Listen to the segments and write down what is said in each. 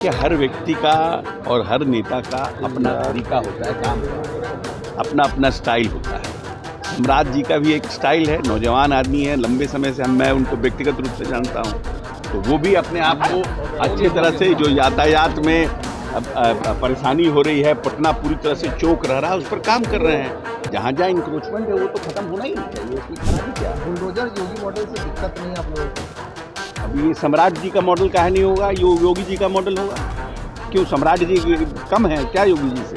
कि हर व्यक्ति का और हर नेता का अपना तरीका होता है काम का, अपना अपना स्टाइल होता है। सम्राट जी का भी एक स्टाइल है, नौजवान आदमी है, लंबे समय से मैं उनको व्यक्तिगत रूप से जानता हूँ, तो वो भी अपने आप को अच्छी तरह से, जो यातायात में परेशानी हो रही है, पटना पूरी तरह से चौक रह रहा है, उस पर काम कर रहे हैं। जहाँ जहाँ इंक्रोचमेंट है वो तो खत्म होना ही नहीं चाहिए, इसकी खराबी क्या है? बुलडोजर योगी मॉडल से दिक्कत नहीं आप लोगों को? अभी ये सम्राट जी का मॉडल काहे नहीं होगा, योगी जी का मॉडल होगा? क्यों सम्राट जी कम है क्या योगी जी से?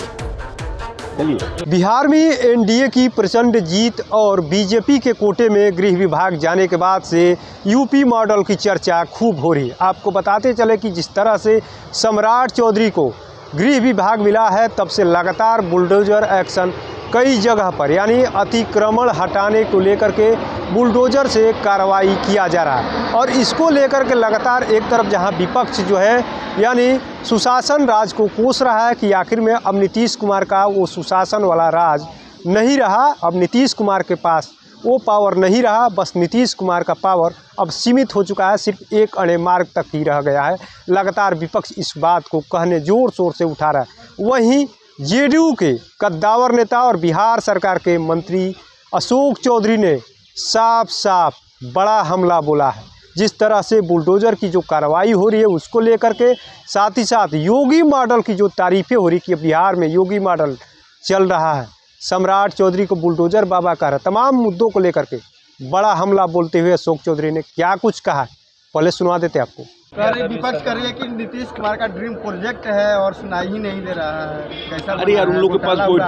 चलिए। बिहार में एनडीए की प्रचंड जीत और बीजेपी के कोटे में गृह विभाग जाने के बाद से यूपी मॉडल की चर्चा खूब हो रही है। आपको बताते चले कि जिस तरह से सम्राट चौधरी को गृह विभाग मिला है, तब से लगातार बुलडोजर एक्शन कई जगह पर, यानी अतिक्रमण हटाने को लेकर के बुलडोजर से कार्रवाई किया जा रहा है। और इसको लेकर के लगातार एक तरफ जहां विपक्ष जो है यानी सुशासन राज को कोस रहा है कि आखिर में अब नीतीश कुमार का वो सुशासन वाला राज नहीं रहा, अब नीतीश कुमार के पास वो पावर नहीं रहा, बस नीतीश कुमार का पावर अब सीमित हो चुका है, सिर्फ एक अड़े मार्ग तक ही रह गया है। लगातार विपक्ष इस बात को कहने जोर शोर से उठा रहा है। वहीं जेडीयू के कद्दावर नेता और बिहार सरकार के मंत्री अशोक चौधरी ने साफ साफ बड़ा हमला बोला है। जिस तरह से बुलडोजर की जो कार्रवाई हो रही है उसको लेकर के, साथ ही साथ योगी मॉडल की जो तारीफ़ें हो रही कि बिहार में योगी मॉडल चल रहा है, सम्राट चौधरी को बुलडोजर बाबा कह रहा है, तमाम मुद्दों को लेकर के बड़ा हमला बोलते हुए अशोक चौधरी ने क्या कुछ कहा, पहले सुना देते आपको। विपक्ष कर रही है कि नीतीश कुमार का ड्रीम प्रोजेक्ट है और सुनाई ही नहीं दे रहा है, कैसा? अरे यार, उन लोगों के पास कोई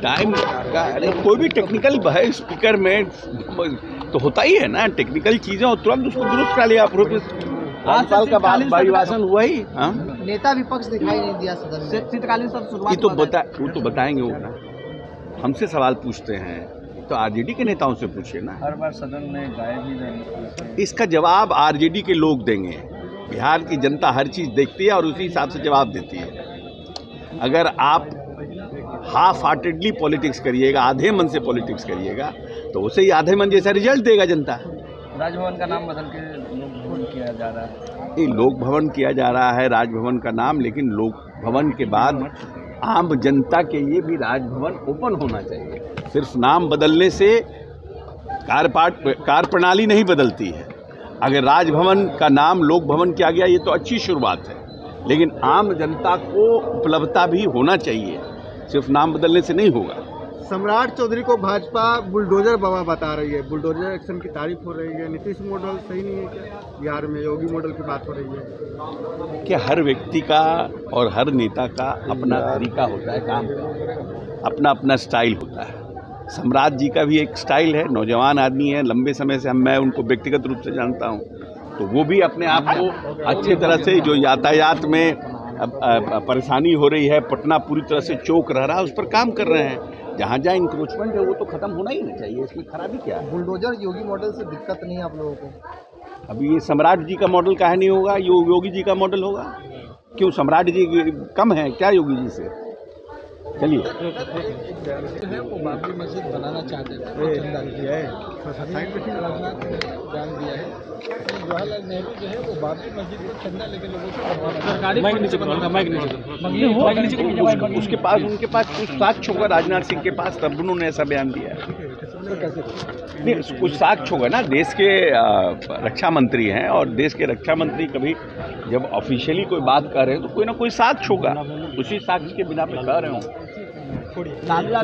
टाइम का, अरे कोई भी टेक्निकल है स्पीकर में तो होता ही है ना, टेक्निकल चीज़ें, और तुरंत उसको दुरुस्त कर लिया। 5 साल का भाषण हुआ ही। हाँ, नेता विपक्ष दिखाई नहीं दिया सदन में। शीतकालीन सत्र शुरुआत वो तो बताएंगे वो ना, हमसे सवाल पूछते हैं तो आरजेडी के नेताओं से पूछिए ना। हर बार सदन में गायब ही नहीं। इसका जवाब आरजेडी के लोग देंगे। बिहार की जनता हर चीज़ देखती है और उसी हिसाब से जवाब देती है। अगर आप हाफ हार्टेडली पॉलिटिक्स करिएगा, आधे मन से पॉलिटिक्स करिएगा, तो उसे ही आधे मन जैसा रिजल्ट देगा जनता। राजभवन का नाम बदल के लोक भवन किया जा रहा है। ये लोक भवन किया जा रहा है, राजभवन का नाम, लेकिन लोक भवन के बाद आम जनता के लिए भी राजभवन ओपन होना चाहिए। सिर्फ नाम बदलने से कार्य प्रणाली नहीं बदलती है। अगर राजभवन का नाम लोक भवन किया गया, ये तो अच्छी शुरुआत है, लेकिन आम जनता को उपलब्धता भी होना चाहिए, सिर्फ नाम बदलने से नहीं होगा। सम्राट चौधरी को भाजपा बुलडोजर बाबा बता रही है, बुलडोजर एक्शन की तारीफ हो रही है। नीतीश मॉडल सही नहीं है क्या? बिहार में योगी मॉडल की बात हो रही है कि हर व्यक्ति का और हर नेता का अपना तरीका होता है काम का, अपना अपना स्टाइल होता है। सम्राट जी का भी एक स्टाइल है, नौजवान आदमी है, लंबे समय से मैं उनको व्यक्तिगत रूप से जानता हूँ, तो वो भी अपने आप को अच्छी तरह से, जो यातायात में परेशानी हो रही है, पटना पूरी तरह से चौक रह रहा है, उस पर काम कर रहे हैं। जहाँ जहाँ इंक्रोचमेंट है वो तो खत्म होना ही नहीं चाहिए, इसकी खराबी क्या है? बुलडोजर योगी मॉडल से दिक्कत नहीं आप लोगों को? अभी ये सम्राट जी का मॉडल काहे नहीं होगा, योगी जी का मॉडल होगा? क्यों सम्राट जी कम है क्या योगी जी से? चलिए। वो बाबरी मस्जिद बनाना चाहते थे, बयान दिया है। जवाहरलाल नेहरू जो है वो बाबरी मस्जिद को चंदा लेके लोगों को उसके पास, उनके पास कुछ साक्ष्य होगा, राजनाथ सिंह के पास, तब उन्होंने ऐसा बयान दिया है। नहीं, कुछ साक्ष्य होगा ना, देश के रक्षा मंत्री हैं, और देश के रक्षा मंत्री कभी जब ऑफिशियली कोई बात कर रहे हैं तो कोई ना कोई साक्ष्य होगा, उसी साक्ष्य के बिना पे कह रहे हो।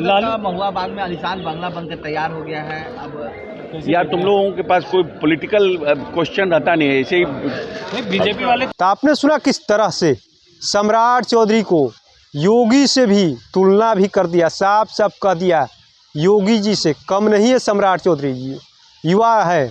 लालू महुआ बाग में आलीशान बंगला बनकर तैयार हो गया है। अब यार, तुम लोगों के पास कोई पॉलिटिकल क्वेश्चन रहता नहीं है, ऐसे ही बीजेपी वाले। तो आपने सुना किस तरह से सम्राट चौधरी को योगी से भी तुलना भी कर दिया, साफ साफ कह दिया योगी जी से कम नहीं है सम्राट चौधरी जी, युवा है,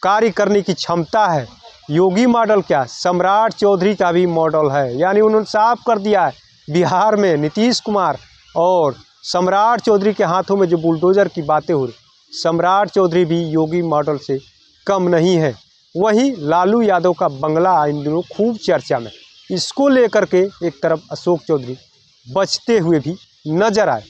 कार्य करने की क्षमता है। योगी मॉडल क्या, सम्राट चौधरी का भी मॉडल है। यानी उन्होंने साफ कर दिया है, बिहार में नीतीश कुमार और सम्राट चौधरी के हाथों में जो बुलडोजर की बातें हो रही, सम्राट चौधरी भी योगी मॉडल से कम नहीं है। वहीं लालू यादव का बंगला इन दिनों खूब चर्चा में, इसको लेकर के एक तरफ अशोक चौधरी बचते हुए भी नजर आए।